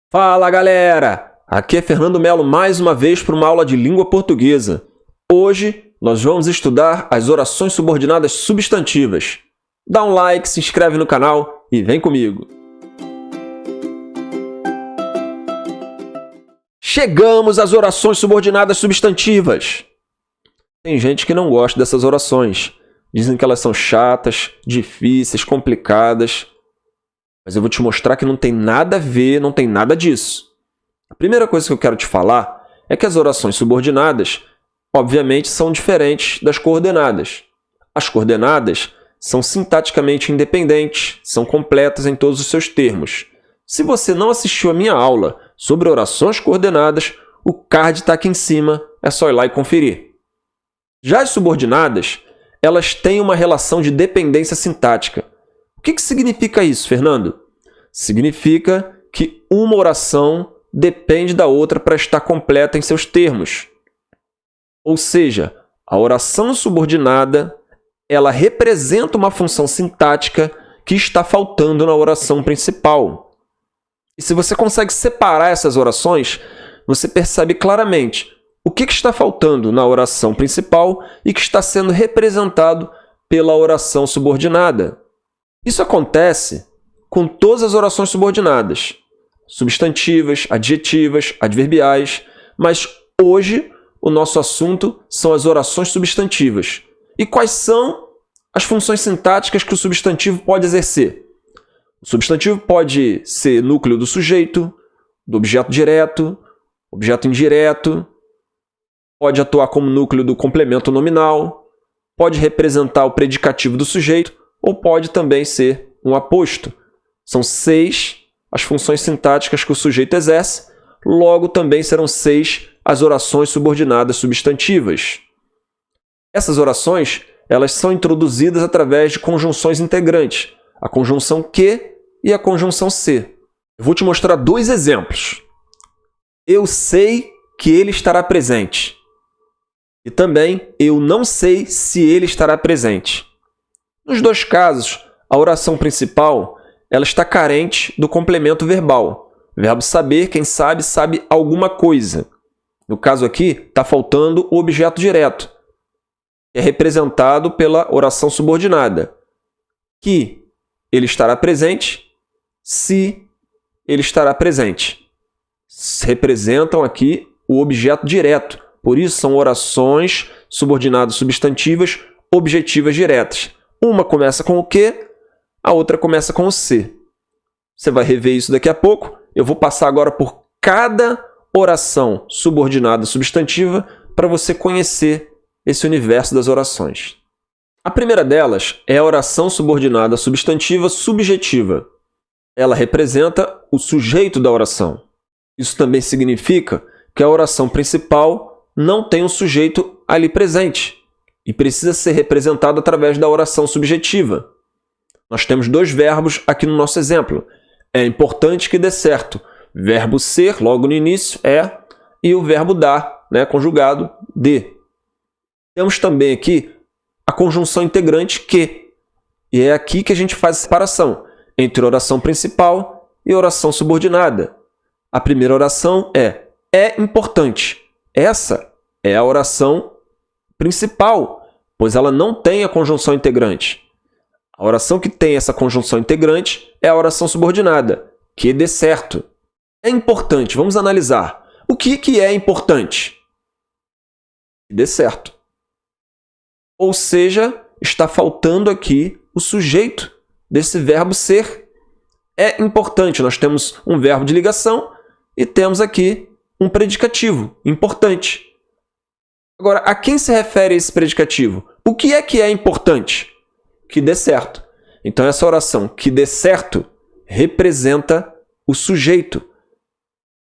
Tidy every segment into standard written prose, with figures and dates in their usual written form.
Fala, galera! Aqui é Fernando Melo mais uma vez para uma aula de língua portuguesa. Hoje nós vamos estudar as orações subordinadas substantivas. Dá um like, se inscreve no canal e vem comigo! Chegamos às orações subordinadas substantivas. Tem gente que não gosta dessas orações. Dizem que elas são chatas, difíceis, complicadas. Mas eu vou te mostrar que não tem nada a ver, não tem nada disso. A primeira coisa que eu quero te falar é que as orações subordinadas, obviamente, são diferentes das coordenadas. As coordenadas são sintaticamente independentes, são completas em todos os seus termos. Se você não assistiu a minha aula sobre orações coordenadas, o card está aqui em cima, é só ir lá e conferir. Já as subordinadas, elas têm uma relação de dependência sintática. O que significa isso, Fernando? Significa que uma oração depende da outra para estar completa em seus termos. Ou seja, a oração subordinada ela representa uma função sintática que está faltando na oração principal. E se você consegue separar essas orações, você percebe claramente o que está faltando na oração principal e que está sendo representado pela oração subordinada. Isso acontece com todas as orações subordinadas, substantivas, adjetivas, adverbiais, mas hoje o nosso assunto são as orações substantivas. E quais são as funções sintáticas que o substantivo pode exercer? O substantivo pode ser núcleo do sujeito, do objeto direto, objeto indireto, pode atuar como núcleo do complemento nominal, pode representar o predicativo do sujeito, ou pode também ser um aposto. São 6 as funções sintáticas que o sujeito exerce, logo também serão 6 as orações subordinadas substantivas. Essas orações elas são introduzidas através de conjunções integrantes, a conjunção que e a conjunção se. Eu vou te mostrar 2 exemplos. Eu sei que ele estará presente. E também, eu não sei se ele estará presente. Nos 2 casos, a oração principal ela está carente do complemento verbal. O verbo saber, quem sabe, sabe alguma coisa. No caso aqui, está faltando o objeto direto, que é representado pela oração subordinada. Que ele estará presente, se ele estará presente. Representam aqui o objeto direto. Por isso, são orações subordinadas substantivas objetivas diretas. Uma começa com o que, a outra começa com o se. Você vai rever isso daqui a pouco. Eu vou passar agora por cada oração subordinada substantiva para você conhecer esse universo das orações. A primeira delas é a oração subordinada substantiva subjetiva. Ela representa o sujeito da oração. Isso também significa que a oração principal não tem um sujeito ali presente e precisa ser representado através da oração subjetiva. Nós temos 2 verbos aqui no nosso exemplo. É importante que dê certo. Verbo ser, logo no início, é, e o verbo dar, conjugado, de. Temos também aqui a conjunção integrante que, e é aqui que a gente faz a separação entre oração principal e oração subordinada. A primeira oração é importante. Essa é a oração principal, pois ela não tem a conjunção integrante. A oração que tem essa conjunção integrante é a oração subordinada, que dê certo. É importante, vamos analisar. O que é importante? Que dê certo. Ou seja, está faltando aqui o sujeito desse verbo ser. É importante, nós temos um verbo de ligação e temos aqui um predicativo, importante. Agora, a quem se refere esse predicativo? O que é importante? Que dê certo. Então, essa oração que dê certo representa o sujeito.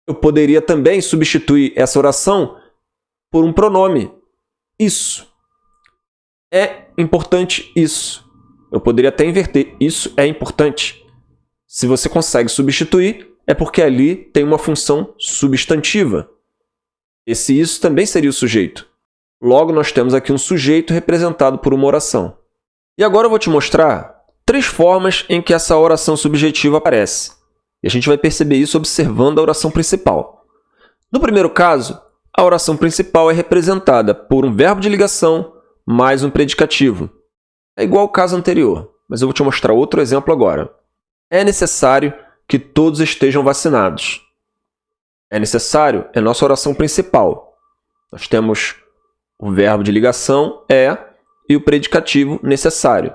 Eu poderia também substituir essa oração por um pronome. Isso. É importante isso. Eu poderia até inverter. Isso é importante. Se você consegue substituir, é porque ali tem uma função substantiva. Esse isso também seria o sujeito. Logo, nós temos aqui um sujeito representado por uma oração. E agora eu vou te mostrar 3 formas em que essa oração subjetiva aparece. E a gente vai perceber isso observando a oração principal. No primeiro caso, a oração principal é representada por um verbo de ligação mais um predicativo. É igual ao caso anterior, mas eu vou te mostrar outro exemplo agora. É necessário que todos estejam vacinados. É necessário é nossa oração principal. Nós temos o verbo de ligação é e o predicativo necessário.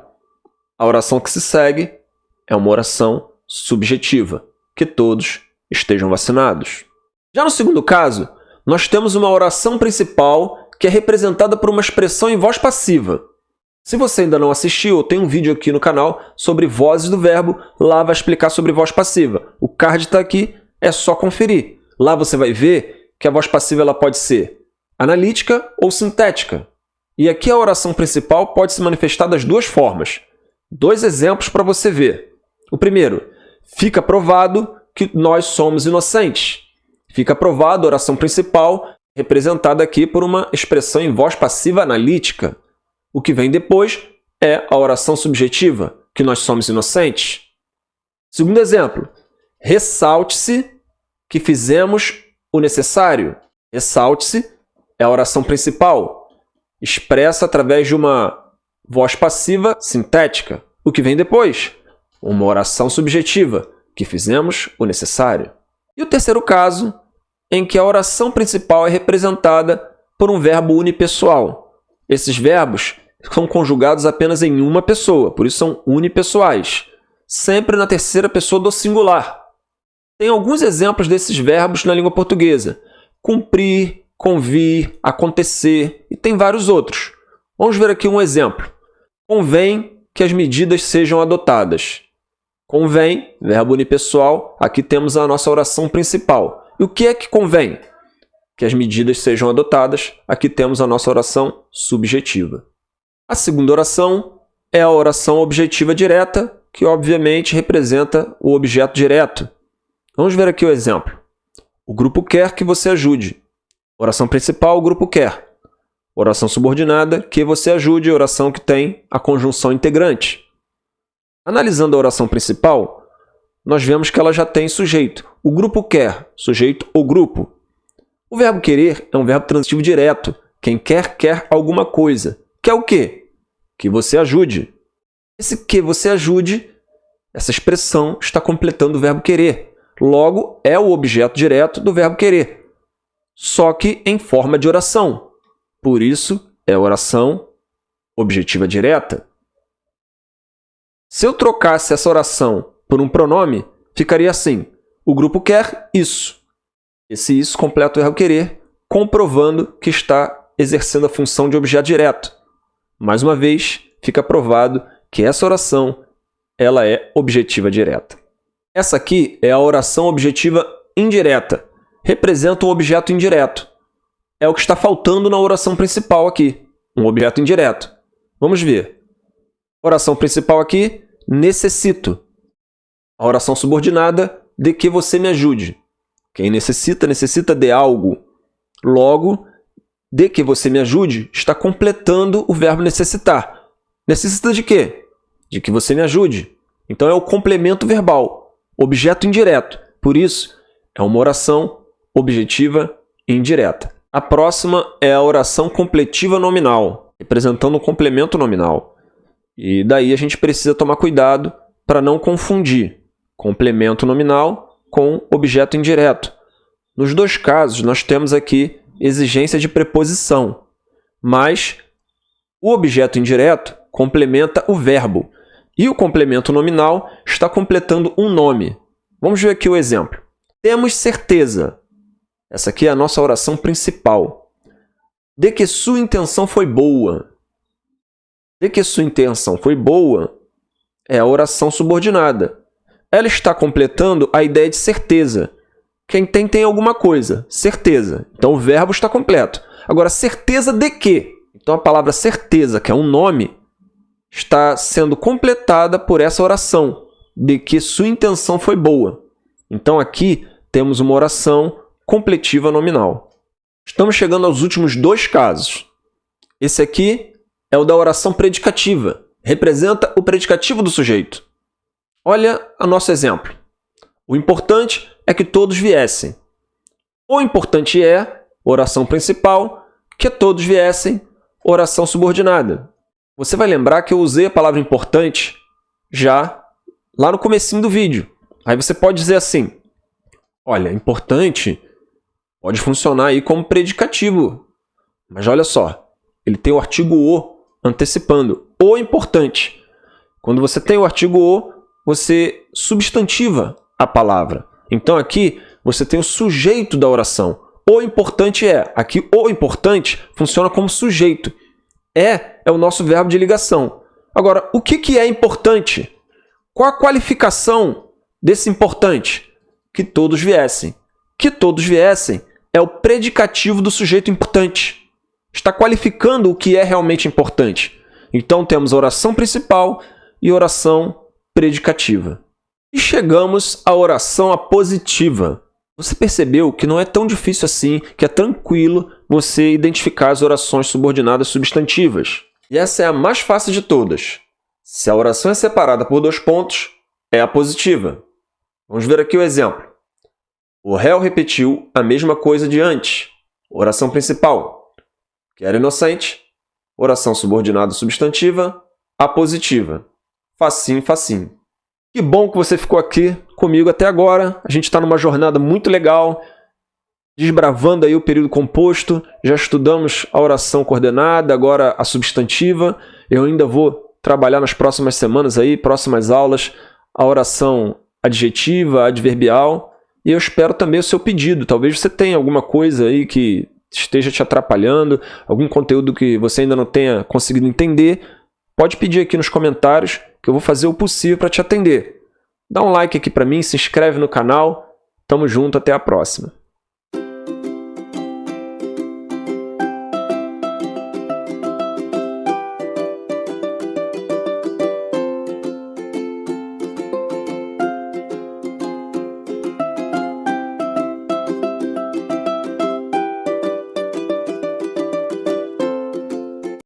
A oração que se segue é uma oração subjetiva, que todos estejam vacinados. Já no segundo caso, nós temos uma oração principal que é representada por uma expressão em voz passiva. Se você ainda não assistiu, eu tenho um vídeo aqui no canal sobre vozes do verbo, lá vai explicar sobre voz passiva. O card está aqui, é só conferir. Lá você vai ver que a voz passiva ela pode ser analítica ou sintética. E aqui a oração principal pode se manifestar das duas formas. Dois exemplos para você ver. O primeiro, fica provado que nós somos inocentes. Fica provado a oração principal, representada aqui por uma expressão em voz passiva analítica. O que vem depois é a oração subjetiva, que nós somos inocentes. Segundo exemplo, ressalte-se que fizemos o necessário. Ressalte-se é a oração principal, expressa através de uma voz passiva sintética. O que vem depois? Uma oração subjetiva, que fizemos o necessário. E o terceiro caso, em que a oração principal é representada por um verbo unipessoal. Esses verbos são conjugados apenas em uma pessoa, por isso são unipessoais, sempre na terceira pessoa do singular. Tem alguns exemplos desses verbos na língua portuguesa. Cumprir, convir, acontecer e tem vários outros. Vamos ver aqui um exemplo. Convém que as medidas sejam adotadas. Convém, verbo unipessoal, aqui temos a nossa oração principal. E o que é que convém? Que as medidas sejam adotadas, aqui temos a nossa oração subjetiva. A segunda oração é a oração objetiva direta, que obviamente representa o objeto direto. Vamos ver aqui o exemplo. O grupo quer que você ajude. Oração principal, o grupo quer. Oração subordinada, que você ajude, oração que tem a conjunção integrante. Analisando a oração principal, nós vemos que ela já tem sujeito. O grupo quer, sujeito ou grupo. O verbo querer é um verbo transitivo direto. Quem quer, quer alguma coisa. Quer o quê? Que você ajude. Esse que você ajude, essa expressão está completando o verbo querer. Logo, é o objeto direto do verbo querer, só que em forma de oração. Por isso, é oração objetiva direta. Se eu trocasse essa oração por um pronome, ficaria assim. O grupo quer isso. Esse isso completa o verbo querer, comprovando que está exercendo a função de objeto direto. Mais uma vez, fica provado que essa oração ela é objetiva direta. Essa aqui é a oração objetiva indireta. Representa um objeto indireto. É o que está faltando na oração principal aqui. Um objeto indireto. Vamos ver. Oração principal aqui, necessito. A oração subordinada, de que você me ajude. Quem necessita, necessita de algo. Logo, de que você me ajude, está completando o verbo necessitar. Necessita de quê? De que você me ajude. Então é o complemento verbal. Objeto indireto. Por isso, é uma oração objetiva indireta. A próxima é a oração completiva nominal, representando um complemento nominal. E daí a gente precisa tomar cuidado para não confundir complemento nominal com objeto indireto. Nos dois casos, nós temos aqui exigência de preposição, mas o objeto indireto complementa o verbo. E o complemento nominal está completando um nome. Vamos ver aqui o exemplo. Temos certeza. Essa aqui é a nossa oração principal. De que sua intenção foi boa. De que sua intenção foi boa é a oração subordinada. Ela está completando a ideia de certeza. Quem tem alguma coisa. Certeza. Então o verbo está completo. Agora, certeza de quê? Então a palavra certeza, que é um nome, está sendo completada por essa oração, de que sua intenção foi boa. Então, aqui temos uma oração completiva nominal. Estamos chegando aos últimos dois casos. Esse aqui é o da oração predicativa. Representa o predicativo do sujeito. Olha o nosso exemplo. O importante é que todos viessem. O importante é, oração principal, que todos viessem, oração subordinada. Você vai lembrar que eu usei a palavra importante já lá no comecinho do vídeo. Aí você pode dizer assim, olha, importante pode funcionar aí como predicativo. Mas olha só, ele tem o artigo o antecipando. O importante. Quando você tem o artigo o, você substantiva a palavra. Então aqui você tem o sujeito da oração. O importante é. Aqui o importante funciona como sujeito. É o nosso verbo de ligação. Agora, o que é importante? Qual a qualificação desse importante? Que todos viessem. Que todos viessem é o predicativo do sujeito importante. Está qualificando o que é realmente importante. Então temos a oração principal e oração predicativa. E chegamos à oração apositiva. Você percebeu que não é tão difícil assim, que é tranquilo você identificar as orações subordinadas substantivas. E essa é a mais fácil de todas. Se a oração é separada por 2 pontos, é apositiva. Vamos ver aqui o exemplo. O réu repetiu a mesma coisa de antes. Oração principal. Que era inocente. Oração subordinada substantiva. Apositiva. Facinho, facinho. Que bom que você ficou aqui comigo até agora. A gente está numa jornada muito legal, desbravando aí o período composto. Já estudamos a oração coordenada, agora a substantiva. Eu ainda vou trabalhar nas próximas semanas aí, próximas aulas, a oração adjetiva, adverbial. E eu espero também o seu pedido. Talvez você tenha alguma coisa aí que esteja te atrapalhando, algum conteúdo que você ainda não tenha conseguido entender. Pode pedir aqui nos comentários que eu vou fazer o possível para te atender. Dá um like aqui para mim, se inscreve no canal. Tamo junto, até a próxima.